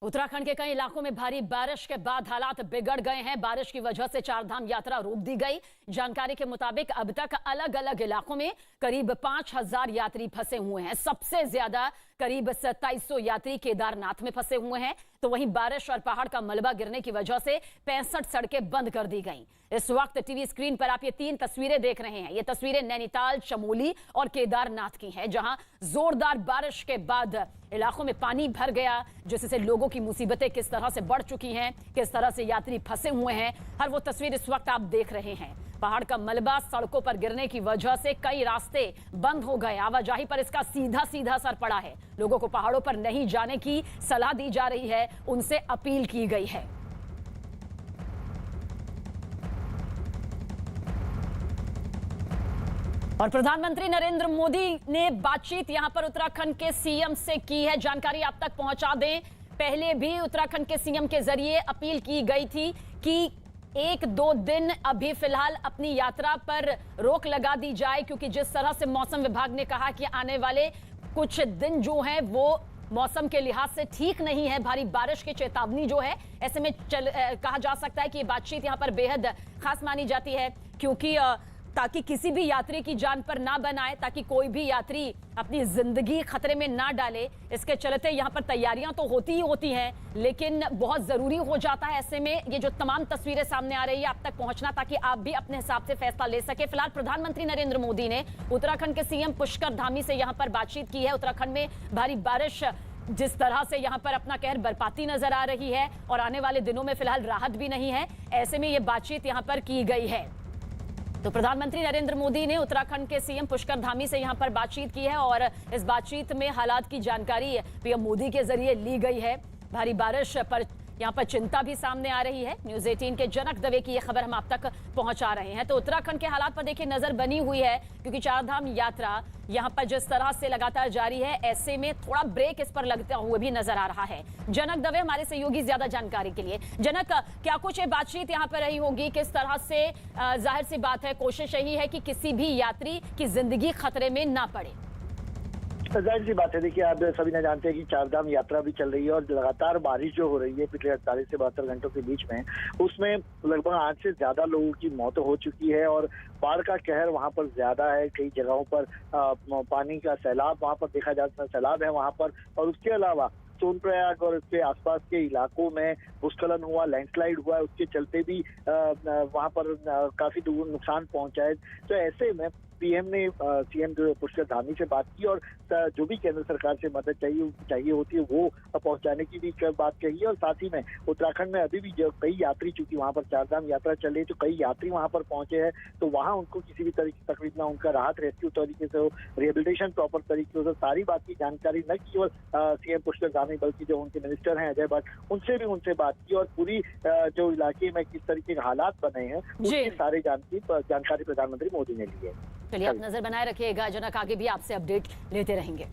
उत्तराखंड के कई इलाकों में भारी बारिश के बाद हालात बिगड़ गए हैं। बारिश की वजह से चारधाम यात्रा रोक दी गई। जानकारी के मुताबिक अब तक अलग अलग इलाकों में करीब 5,000 यात्री फंसे हुए हैं। सबसे ज्यादा करीब 2700 यात्री केदारनाथ में फंसे हुए हैं। तो वहीं बारिश और पहाड़ का मलबा गिरने की वजह से 65 सड़कें बंद कर दी गई। इस वक्त टीवी स्क्रीन पर आप ये 3 तस्वीरें देख रहे हैं। ये तस्वीरें नैनीताल, चमोली और केदारनाथ की हैं, जहां जोरदार बारिश के बाद इलाकों में पानी भर गया, जिससे लोगों की मुसीबतें किस तरह से बढ़ चुकी हैं, किस तरह से यात्री फंसे हुए हैं, हर वो तस्वीर इस वक्त आप देख रहे हैं। पहाड़ का मलबा सड़कों पर गिरने की वजह से कई रास्ते बंद हो गए। आवाजाही पर इसका सीधा सीधा असर पड़ा है। लोगों को पहाड़ों पर नहीं जाने की सलाह दी जा रही है, उनसे अपील की गई है। और प्रधानमंत्री नरेंद्र मोदी ने बातचीत यहां पर उत्तराखंड के सीएम से की है। जानकारी आप तक पहुंचा दें, पहले भी उत्तराखंड के सीएम के जरिए अपील की गई थी कि 1-2 दिन अभी फिलहाल अपनी यात्रा पर रोक लगा दी जाए, क्योंकि जिस तरह से मौसम विभाग ने कहा कि आने वाले कुछ दिन जो हैं वो मौसम के लिहाज से ठीक नहीं है, भारी बारिश की चेतावनी जो है, ऐसे में कहा जा सकता है कि ये बातचीत यहां पर बेहद खास मानी जाती है, क्योंकि ताकि किसी भी यात्री की जान पर ना बनाए, ताकि कोई भी यात्री अपनी जिंदगी खतरे में ना डाले। इसके चलते यहाँ पर तैयारियां तो होती ही होती हैं, लेकिन बहुत जरूरी हो जाता है ऐसे में ये जो तमाम तस्वीरें सामने आ रही है आप तक पहुंचना, ताकि आप भी अपने हिसाब से फैसला ले सके। फिलहाल प्रधानमंत्री नरेंद्र मोदी ने उत्तराखंड के सीएम पुष्कर धामी से यहाँ पर बातचीत की है। उत्तराखंड में भारी बारिश जिस तरह से यहाँ पर अपना कहर बरपाती नजर आ रही है और आने वाले दिनों में फिलहाल राहत भी नहीं है, ऐसे में ये बातचीत यहाँ पर की गई है। तो प्रधानमंत्री नरेंद्र मोदी ने उत्तराखंड के सीएम पुष्कर धामी से यहां पर बातचीत की है और इस बातचीत में हालात की जानकारी पीएम मोदी के जरिए ली गई है। भारी बारिश पर यहां पर चिंता भी सामने आ रही है। न्यूज़ 18 के जनक दवे की यह खबर हम आप तक पहुंचा रहे हैं। तो उत्तराखंड के हालात पर देखिए नजर बनी हुई है, क्योंकि चारधाम यात्रा यहां पर जिस तरह से लगातार जारी है, ऐसे में थोड़ा ब्रेक इस पर लगता हुआ भी नजर आ रहा है। जनक दवे हमारे सहयोगी ज्यादा जानकारी के लिए। जनक, क्या कुछ बातचीत यहाँ पर रही होगी, किस तरह से? जाहिर सी बात है कोशिश यही है कि किसी भी यात्री की जिंदगी खतरे में ना पड़े। जाहिर सी बात है, देखिए आप सभी ने जानते हैं कि चारधाम यात्रा भी चल रही है और लगातार बारिश जो हो रही है पिछले 48 से 72 घंटों के बीच में, उसमें लगभग 8 से ज्यादा लोगों की मौत हो चुकी है और बाढ़ का कहर वहां पर ज्यादा है। कई जगहों पर पानी का सैलाब वहां पर देखा जाता है, सैलाब है वहां पर। और उसके अलावा सोनप्रयाग और इसके आसपास के इलाकों में भूस्खलन हुआ, लैंडस्लाइड हुआ, उसके चलते भी वहां पर काफी नुकसान पहुंचा है। तो ऐसे में पीएम ने सीएम पुष्कर धामी से बात की और जो भी केंद्र सरकार से मदद चाहिए होती है वो पहुंचाने की भी बात कही है। और साथ ही में उत्तराखंड में अभी भी जो कई यात्री, चूंकि वहां पर चारधाम यात्रा चल रही है, तो कई यात्री वहां पर पहुंचे हैं, तो वहां उनको किसी भी तकलीफ ना, उनका राहत रेस्क्यू तरीके से हो, रिहेबिलिटेशन प्रॉपर तरीके से, सारी बात की जानकारी न केवल सीएम पुष्कर धामी बल्कि जो उनके मिनिस्टर हैं अजय भट्ट, उनसे बात की और पूरी जो इलाके में किस तरीके के हालात बने हैं उसकी सारी जानकारी प्रधानमंत्री मोदी ने ली है। चलिए आप नजर बनाए रखिएगा जनक, आगे भी आपसे अपडेट लेते रहेंगे।